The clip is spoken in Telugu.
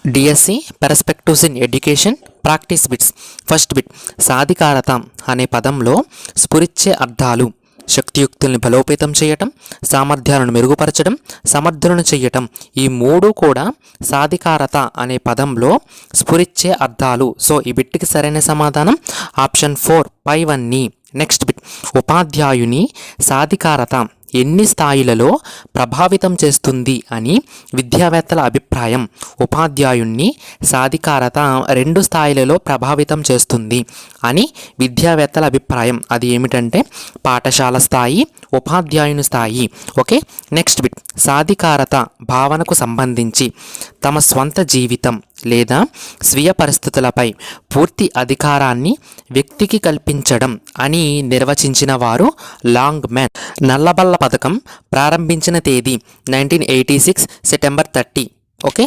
DSC perspectives in education practice bits. First bit, సాధికారత అనే పదంలో స్ఫురించే అర్థాలు: శక్తియుక్తుల్ని బలోపేతం చేయటం, సామర్థ్యాలను మెరుగుపరచడం, సమర్థులను చేయటం. ఈ మూడు కూడా సాధికారత అనే పదంలో స్ఫురించే అర్థాలు. సో ఈ బిట్కి సరైన సమాధానం ఆప్షన్ 4 పైవన్నీ. నెక్స్ట్ బిట్, ఉపాధ్యాయుని సాధికారత ఎన్ని స్థాయిలలో ప్రభావితం చేస్తుంది అని విద్యావేత్తల అభిప్రాయం? ఉపాధ్యాయుణ్ణి సాధికారత 2 స్థాయిలలో ప్రభావితం చేస్తుంది అని విద్యావేత్తల అభిప్రాయం. అది ఏమిటంటే పాఠశాల స్థాయి, ఉపాధ్యాయుని స్థాయి. ఓకే. నెక్స్ట్ బిట్, సాధికారత భావనకు సంబంధించి తమ స్వంత జీవితం లేదా స్వీయ పరిస్థితులపై పూర్తి అధికారాన్ని వ్యక్తికి కల్పించడం అని నిర్వచించిన వారు లాంగ్ మ్యాన్. నల్లబల్ల పథకం ప్రారంభించిన తేదీ 1986 సెప్టెంబర్ 30. ఓకే.